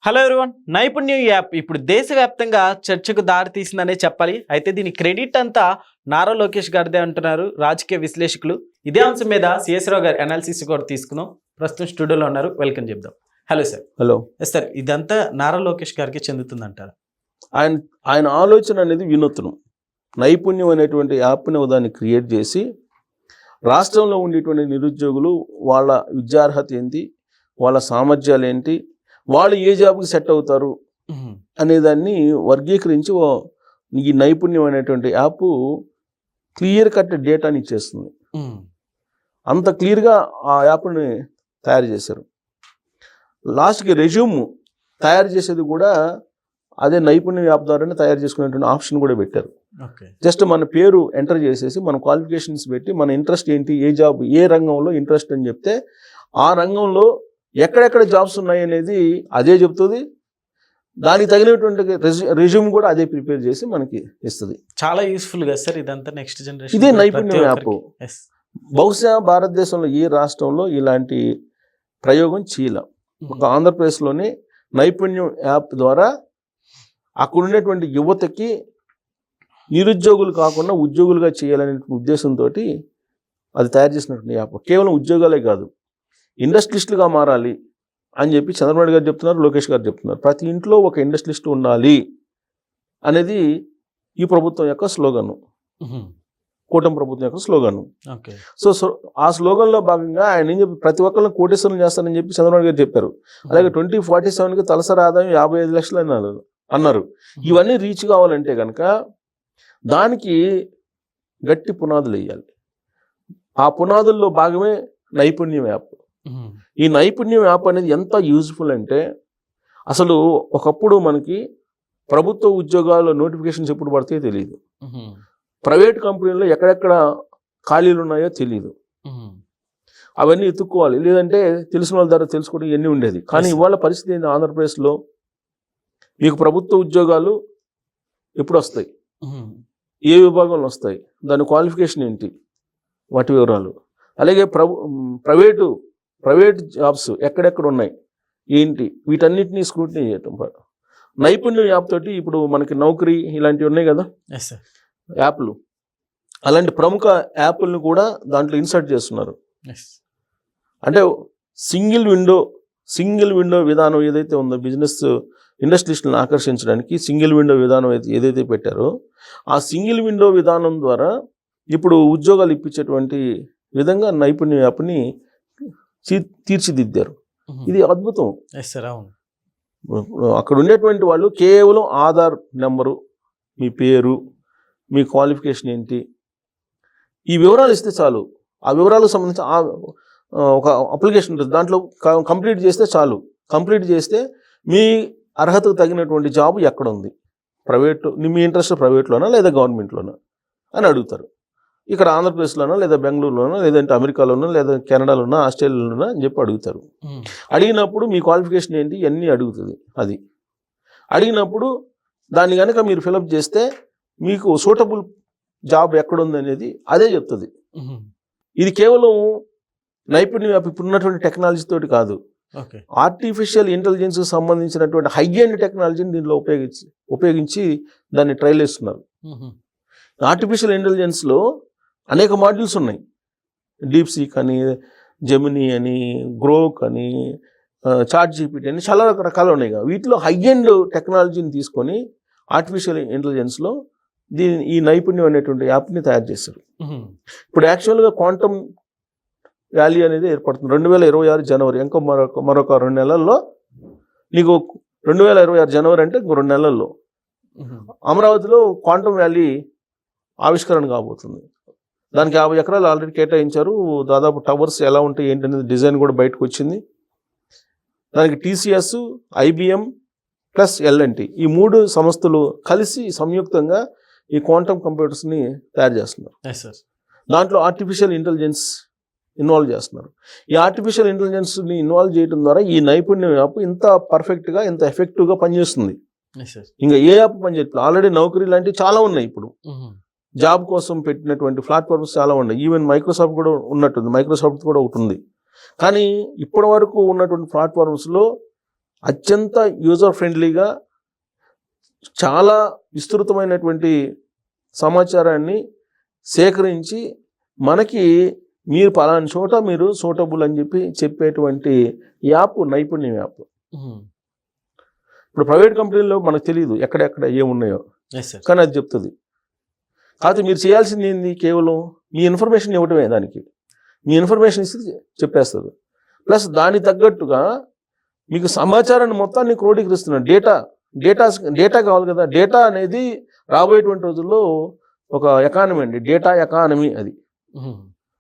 Hello everyone, నైపుణ్యం app ఇప్పుడు దేశవ్యాప్తంగా చర్చకు దారి తీసిందనే చెప్పాలి. అయితే దీని క్రెడిట్ అంతా నారా లోకేష్ గారిదే అంటున్నారు రాజకీయ విశ్లేషకులు. ఇదే అంశం మీద సిఎస్ రావు గారు అనాలిసిస్ కూడా తీసుకున్నాం. ప్రస్తుతం స్టూడియోలో ఉన్నారు, వెల్కమ్ చెప్దాం. Hello sir. హలో సార్, ఇదంతా నారా లోకేష్ గారికి చెందుతుందంటారా? ఆయన ఆలోచన అనేది వినూత్నం. నైపుణ్యం అనేటువంటి యాప్ని దాన్ని క్రియేట్ చేసి రాష్ట్రంలో ఉండేటువంటి నిరుద్యోగులు వాళ్ళ విద్యార్హత ఏంటి, వాళ్ళ సామర్థ్యాలు ఏంటి, వాళ్ళు ఏ జాబ్కి సెట్ అవుతారు అనేదాన్ని వర్గీకరించి ఈ నైపుణ్యం అనేటువంటి యాప్ క్లియర్ కట్ డేటాని ఇచ్చేస్తుంది. అంత క్లియర్గా ఆ యాప్ని తయారు చేశారు. లాస్ట్కి రెజ్యూమ్ తయారు చేసేది కూడా అదే నైపుణ్యం యాప్ ద్వారానే తయారు చేసుకునేటువంటి ఆప్షన్ కూడా పెట్టారు. జస్ట్ మన పేరు ఎంటర్ చేసేసి మన క్వాలిఫికేషన్స్ పెట్టి మన ఇంట్రెస్ట్ ఏంటి, ఏ జాబ్, ఏ రంగంలో ఇంట్రెస్ట్ అని చెప్తే ఆ రంగంలో ఎక్కడెక్కడ జాబ్స్ ఉన్నాయి అనేది అదే చెప్తుంది. దానికి తగినటువంటి రెజ్యూమ్ కూడా అదే ప్రిపేర్ చేసి మనకి ఇస్తుంది. చాలా యూస్ఫుల్ గా సార్ ఇదంతా నెక్స్ట్ జనరేషన్. ఇదే నైపుణ్యం యాప్. బహుశా భారతదేశంలో ఏ రాష్ట్రంలో ఇలాంటి ప్రయోగం చేయలే. ఒక ఆంధ్రప్రదేశ్లోనే నైపుణ్యం యాప్ ద్వారా అక్కడ ఉండేటువంటి యువతకి నిరుద్యోగులు కాకుండా ఉద్యోగులుగా చేయాలనే ఉద్దేశంతో అది తయారు చేసినటువంటి యాప్. కేవలం ఉద్యోగాలే కాదు, ఇండస్ట్రియలిస్టులుగా మారాలి అని చెప్పి చంద్రబాబు గారు చెప్తున్నారు, లోకేష్ గారు చెప్తున్నారు. ప్రతి ఇంట్లో ఒక ఇండస్ట్రియలిస్ట్ ఉండాలి అనేది ఈ ప్రభుత్వం యొక్క స్లోగను, కూటమి ప్రభుత్వం యొక్క స్లోగను. సో ఆ స్లోగన్లో భాగంగా ఆయన ఏం చెప్పి ప్రతి ఒక్కరిని కోటేశ్వరం చేస్తానని చెప్పి చంద్రబాబు గారు చెప్పారు. అలాగే 2047కి తలసరి ఆదాయం 55 లక్షలు అన్నారు. ఇవన్నీ రీచ్ కావాలంటే కనుక దానికి గట్టి పునాదులు వేయాలి. ఆ పునాదుల్లో భాగమే నైపుణ్యం యాప్. ఈ నైపుణ్యం యాప్ అనేది ఎంత యూజ్ఫుల్ అంటే, అసలు ఒకప్పుడు మనకి ప్రభుత్వ ఉద్యోగాల నోటిఫికేషన్స్ ఎప్పుడు పడితే తెలియదు, ప్రైవేట్ కంపెనీల్లో ఎక్కడెక్కడ ఖాళీలు ఉన్నాయో తెలియదు. అవన్నీ ఎత్తుక్కోవాలి, లేదంటే తెలిసిన వాళ్ళ ద్వారా తెలుసుకోవడం ఇవన్నీ ఉండేది. కానీ ఇవాళ పరిస్థితి ఏంటి, ఆంధ్రప్రదేశ్లో మీకు ప్రభుత్వ ఉద్యోగాలు ఎప్పుడు వస్తాయి, ఏ విభాగంలో వస్తాయి, దాని క్వాలిఫికేషన్ ఏంటి, వాటి వివరాలు, అలాగే ప్రైవేట్ జాబ్స్ ఎక్కడెక్కడ ఉన్నాయి ఏంటి, వీటన్నిటినీ స్క్రూటినీ చేయటం నైపుణ్యం యాప్ తోటి. ఇప్పుడు మనకి నౌకరీ ఇలాంటివి ఉన్నాయి కదా యాప్లు, అలాంటి ప్రముఖ యాప్లను కూడా దాంట్లో ఇన్సర్ట్ చేస్తున్నారు. అంటే సింగిల్ విండో విధానం ఏదైతే ఉందో, బిజినెస్ ఇండస్ట్రియలిస్టులను ఆకర్షించడానికి సింగిల్ విండో విధానం ఏదైతే పెట్టారో, ఆ సింగిల్ విండో విధానం ద్వారా ఇప్పుడు ఉద్యోగాలు ఇప్పించేటువంటి విధంగా నైపుణ్యం యాప్ని తీర్చిదిద్దారు. ఇది అద్భుతం. అక్కడ ఉండేటువంటి వాళ్ళు కేవలం ఆధార్ నెంబరు, మీ పేరు, మీ క్వాలిఫికేషన్ ఏంటి, ఈ వివరాలు ఇస్తే చాలు. ఆ వివరాలకు సంబంధించి ఒక అప్లికేషన్ ఉంటుంది, దాంట్లో కంప్లీట్ చేస్తే చాలు. కంప్లీట్ చేస్తే మీ అర్హతకు తగినటువంటి జాబ్ ఎక్కడ ఉంది, ప్రైవేట్, మీ ఇంట్రెస్ట్ ప్రైవేట్లోనా లేదా గవర్నమెంట్లోనా అని అడుగుతారు. ఇక్కడ ఆంధ్రప్రదేశ్లోనా లేదా బెంగళూరులోనా లేదంటే అమెరికాలోనా లేదా కెనడాలోనా ఆస్ట్రేలియాలోనా అని చెప్పి అడుగుతారు. అడిగినప్పుడు మీ క్వాలిఫికేషన్ ఏంటి ఇవన్నీ అడుగుతుంది. అది అడిగినప్పుడు దాన్ని కనుక మీరు ఫిలప్ చేస్తే మీకు సూటబుల్ జాబ్ ఎక్కడుంది అనేది అదే చెప్తుంది. ఇది కేవలం నైపుణ్యం యాప్ ఇప్పుడు ఉన్నటువంటి టెక్నాలజీ తోటి కాదు, ఆర్టిఫిషియల్ ఇంటెలిజెన్స్ సంబంధించినటువంటి హై ఎండ్ టెక్నాలజీని దీనిలో ఉపయోగించి దాన్ని ట్రైల్ చేస్తున్నారు. ఆర్టిఫిషియల్ ఇంటెలిజెన్స్లో అనేక మాడ్యూల్స్ ఉన్నాయి. డీప్సీక్ అని, జెమినీ అని, గ్రోక్ అని, చాట్ జీపీటీ అని చాలా రకరకాలు ఉన్నాయి. వీటిలో హై ఎండ్ టెక్నాలజీని తీసుకొని ఆర్టిఫిషియల్ ఇంటెలిజెన్స్లో ఈ నైపుణ్యం అనేటువంటి యాప్ని తయారు చేశారు. ఇప్పుడు యాక్చువల్గా క్వాంటమ్ వ్యాలీ అనేది ఏర్పడుతుంది 2026 జనవరి. ఇంకా మరొక 2 నెలల్లో, నీకు 2026 జనవరి అంటే ఇంకో 2 నెలల్లో అమరావతిలో క్వాంటమ్ వ్యాలీ ఆవిష్కరణ కాబోతుంది. దానికి 50 ఎకరాలు ఆల్రెడీ కేటాయించారు. దాదాపు టవర్స్ ఎలా ఉంటాయి ఏంటి అనేది డిజైన్ కూడా బయటకు వచ్చింది. దానికి టీసీఎస్, ఐబిఎం ప్లస్ ఎల్ఎన్టీ ఈ 3 సంస్థలు కలిసి సంయుక్తంగా ఈ క్వాంటమ్ కంప్యూటర్స్ని తయారు చేస్తున్నారు. దాంట్లో ఆర్టిఫిషియల్ ఇంటెలిజెన్స్ ఇన్వాల్వ్ చేస్తున్నారు. ఈ ఆర్టిఫిషియల్ ఇంటెలిజెన్స్ని ఇన్వాల్వ్ చేయడం ద్వారా ఈ నైపుణ్యం యాప్ ఇంత పర్ఫెక్ట్గా, ఇంత ఎఫెక్టివ్గా పనిచేస్తుంది. ఇంకా ఏ యాప్ పనిచేస్తుంది. ఆల్రెడీ నౌకరీ లాంటివి చాలా ఉన్నాయి. ఇప్పుడు జాబ్ కోసం పెట్టినటువంటి ప్లాట్ఫామ్స్ చాలా ఉన్నాయి. ఈవెన్ మైక్రోసాఫ్ట్ కూడా ఉన్నట్టుంది, మైక్రోసాఫ్ట్ కూడా ఒకటి ఉంది. కానీ ఇప్పటి వరకు ఉన్నటువంటి ప్లాట్ఫామ్స్లో అత్యంత యూజర్ ఫ్రెండ్లీగా చాలా విస్తృతమైనటువంటి సమాచారాన్ని సేకరించి మనకి మీరు పలానా చోట మీరు సూటబుల్ అని చెప్పి చెప్పేటువంటి యాప్ నైపుణ్యం యాప్. ఇప్పుడు ప్రైవేట్ కంపెనీల్లో మనకు తెలియదు ఎక్కడెక్కడ ఏమున్నాయో, కానీ అది చెప్తుంది. కాకపోతే మీరు చేయాల్సింది ఏంది, కేవలం మీ ఇన్ఫర్మేషన్ ఇవ్వటమే. దానికి మీ ఇన్ఫర్మేషన్ ఇస్తే చెప్పేస్తుంది. ప్లస్ దానికి తగ్గట్టుగా మీకు సమాచారాన్ని మొత్తాన్ని క్రోడీకరిస్తున్నాడు. డేటా కావాలి కదా. డేటా అనేది రాబోయేటువంటి రోజుల్లో ఒక ఎకానమీ అండి, డేటా ఎకానమీ. అది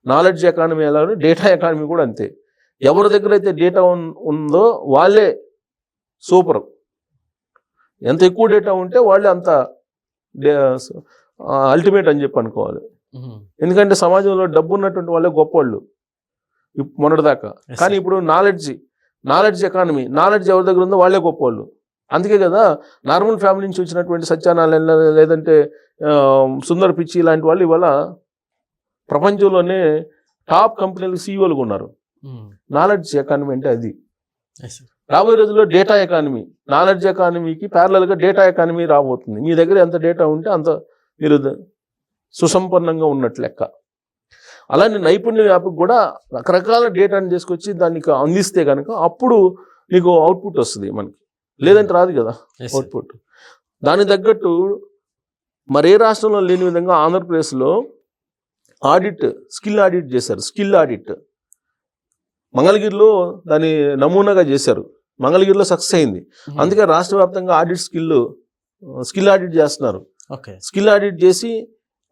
నాలెడ్జ్ ఎకానమీ ఎలా, డేటా ఎకానమీ కూడా అంతే. ఎవరి దగ్గర అయితే డేటా ఉందో వాళ్ళే సూపర్. ఎంత ఎక్కువ డేటా ఉంటే వాళ్ళే అంత అల్టిమేట్ అని చెప్పి అనుకోవాలి. ఎందుకంటే సమాజంలో డబ్బు ఉన్నటువంటి వాళ్ళే గొప్పవాళ్ళు మొన్నటిదాకా. కానీ ఇప్పుడు నాలెడ్జ్ ఎకానమీ, నాలెడ్జ్ ఎవరి దగ్గర ఉందో వాళ్ళే గొప్పవాళ్ళు. అందుకే కదా నార్మల్ ఫ్యామిలీ నుంచి వచ్చినటువంటి సత్యనారాయణ లేదంటే సుందర్ పిచ్చి ఇలాంటి వాళ్ళు ఇవాళ ప్రపంచంలోనే టాప్ కంపెనీలకు సీఈఓలుగా ఉన్నారు. నాలెడ్జ్ ఎకానమీ అంటే అది. రాబోయే రోజుల్లో డేటా ఎకానమీ, నాలెడ్జ్ ఎకానమీకి ప్యారలల్గా డేటా ఎకానమీ రాబోతుంది. మీ దగ్గర ఎంత డేటా ఉంటే అంత మీరు సుసంపన్నంగా ఉన్నట్లు లెక్క. అలానే నైపుణ్యం యాప్కి కూడా రకరకాల డేటాని తీసుకొచ్చి దానికి అందిస్తే కనుక అప్పుడు నీకు అవుట్పుట్ వస్తుంది మనకి. లేదంటే రాదు కదా అవుట్పుట్. దానికి తగ్గట్టు మరే రాష్ట్రంలో లేని విధంగా ఆంధ్రప్రదేశ్లో స్కిల్ ఆడిట్ చేశారు. స్కిల్ ఆడిట్ మంగళగిరిలో దాన్ని నమూనాగా చేశారు. మంగళగిరిలో సక్సెస్ అయింది. అందుకే రాష్ట్ర వ్యాప్తంగా స్కిల్ ఆడిట్ చేస్తున్నారు. స్కిల్ ఆడిట్ చేసి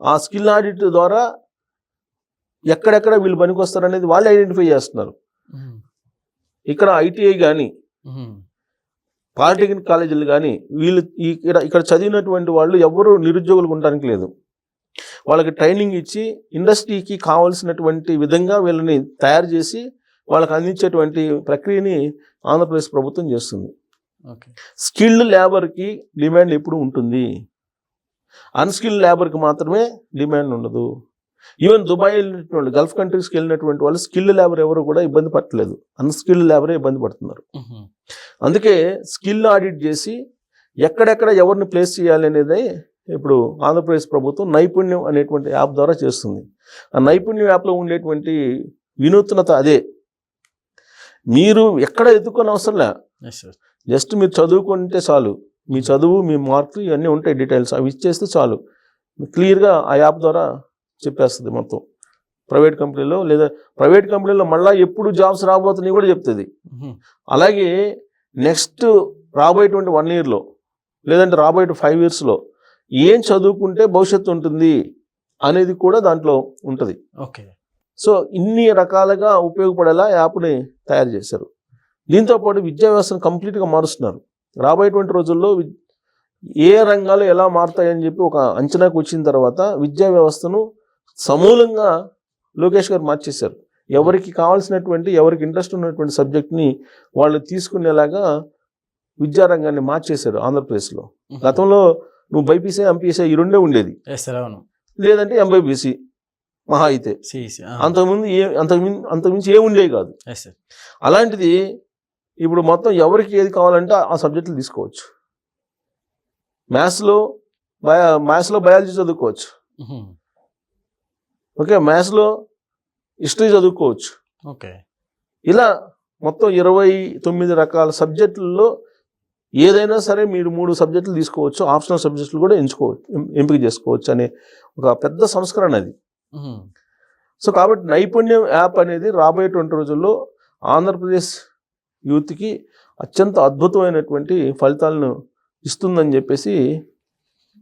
ఆ స్కిల్ ఆడిట్ ద్వారా ఎక్కడెక్కడ వీళ్ళు పనికి వస్తారనేది వాళ్ళు ఐడెంటిఫై చేస్తున్నారు. ఇక్కడ ఐటీఐ కానీ పాలిటెక్నిక్ కాలేజీలు కానీ వీళ్ళు ఇక్కడ చదివినటువంటి వాళ్ళు ఎవరు నిరుద్యోగులు ఉండడానికి లేదు. వాళ్ళకి ట్రైనింగ్ ఇచ్చి ఇండస్ట్రీకి కావాల్సినటువంటి విధంగా వీళ్ళని తయారు చేసి వాళ్ళకి అందించేటువంటి ప్రక్రియని ఆంధ్రప్రదేశ్ ప్రభుత్వం చేస్తుంది. స్కిల్డ్ లేబర్కి డిమాండ్ ఎప్పుడు ఉంటుంది, అన్స్కిల్డ్ లేబర్కి మాత్రమే డిమాండ్ ఉండదు. ఈవెన్ దుబాయ్ వెళ్ళినటువంటి వాళ్ళు, గల్ఫ్ కంట్రీస్కి వెళ్ళినటువంటి వాళ్ళు స్కిల్డ్ లేబర్ ఎవరు కూడా ఇబ్బంది పడట్లేదు, అన్స్కిల్డ్ లేబరే ఇబ్బంది పడుతున్నారు. అందుకే స్కిల్ ఆడిట్ చేసి ఎక్కడెక్కడ ఎవరిని ప్లేస్ చేయాలి అనేది ఇప్పుడు ఆంధ్రప్రదేశ్ ప్రభుత్వం నైపుణ్యం అనేటువంటి యాప్ ద్వారా చేస్తుంది. ఆ నైపుణ్యం యాప్లో ఉండేటువంటి వినూత్నత అదే. మీరు ఎక్కడ ఎదుర్కొని అవసరం లే, జస్ట్ మీరు చదువుకుంటే చాలు. మీ చదువు, మీ మార్కులు ఇవన్నీ ఉంటాయి, డీటెయిల్స్ అవి ఇచ్చేస్తే చాలు. క్లియర్గా ఆ యాప్ ద్వారా చెప్పేస్తుంది మొత్తం. ప్రైవేట్ కంపెనీలో మళ్ళీ ఎప్పుడు జాబ్స్ రాబోతున్నాయి కూడా చెప్తుంది. అలాగే నెక్స్ట్ రాబోయేటువంటి 1 yearలో లేదంటే రాబోయే 5 yearsలో ఏం చదువుకుంటే భవిష్యత్తు ఉంటుంది అనేది కూడా దాంట్లో ఉంటుంది. సో ఇన్ని రకాలుగా ఉపయోగపడేలా యాప్ని తయారు చేశారు. దీంతోపాటు విద్యా వ్యవస్థను కంప్లీట్గా మారుస్తున్నారు. రాబోయేటువంటి రోజుల్లో ఏ రంగాలు ఎలా మారుతాయని చెప్పి ఒక అంచనాకు వచ్చిన తర్వాత విద్యా వ్యవస్థను సమూలంగా లోకేష్ గారు మార్చేశారు. ఎవరికి కావాల్సినటువంటి, ఎవరికి ఇంట్రెస్ట్ ఉన్నటువంటి సబ్జెక్ట్ని వాళ్ళు తీసుకునేలాగా విద్యారంగాన్ని మార్చేశారు ఆంధ్రప్రదేశ్లో. గతంలో నువ్వు బైపీసీ, ఎంపీసీ ఈ రెండే ఉండేది, లేదంటే ఎంబైపీసీ మహా అయితే. అంతకుమించి ఏముండేవి కాదు. అలాంటిది ఇప్పుడు మొత్తం ఎవరికి ఏది కావాలంటే ఆ సబ్జెక్టులు తీసుకోవచ్చు. మ్యాథ్స్లో బయాలజీ చదువుకోవచ్చు, ఓకే, మ్యాథ్స్లో హిస్టరీ చదువుకోవచ్చు. ఇలా మొత్తం 29 రకాల సబ్జెక్టుల్లో ఏదైనా సరే మీరు 3 సబ్జెక్టులు తీసుకోవచ్చు, ఆప్షనల్ సబ్జెక్టులు కూడా ఎంపిక చేసుకోవచ్చు అనే ఒక పెద్ద సంస్కరణ అది. సో కాబట్టి నైపుణ్యం యాప్ అనేది రాబోయేటువంటి రోజుల్లో ఆంధ్రప్రదేశ్ యూత్కి అత్యంత అద్భుతమైనటువంటి ఫలితాలను ఇస్తుందని చెప్పేసి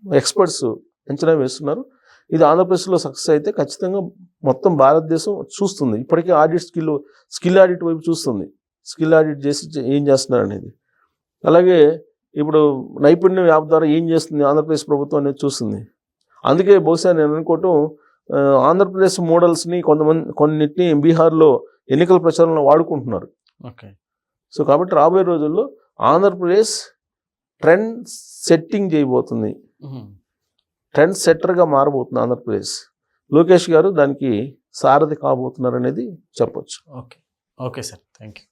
ఎక్స్పర్ట్స్ అంచనా వేస్తున్నారు. ఇది ఆంధ్రప్రదేశ్లో సక్సెస్ అయితే ఖచ్చితంగా మొత్తం భారతదేశం చూస్తుంది. ఇప్పటికే స్కిల్ ఆడిట్ వైపు చూస్తుంది, స్కిల్ ఆడిట్ చేసి ఏం చేస్తున్నారు అనేది. అలాగే ఇప్పుడు నైపుణ్యం యాప్ ద్వారా ఏం చేస్తుంది ఆంధ్రప్రదేశ్ ప్రభుత్వం అనేది చూస్తుంది. అందుకే బహుశా నేను అనుకోవటం, ఆంధ్రప్రదేశ్ మోడల్స్ని కొన్నిటిని బీహార్లో ఎన్నికల ప్రచారంలో వాడుకుంటున్నారు. సో కాబట్టి రాబోయే రోజుల్లో ఆంధ్రప్రదేశ్ ట్రెండ్ సెట్టింగ్ చేయబోతుంది, ట్రెండ్ సెట్టర్గా మారబోతుంది ఆంధ్రప్రదేశ్. లోకేష్ గారు దానికి సారథి కాబోతున్నారు అనేది చెప్పొచ్చు. Okay sir, thank you.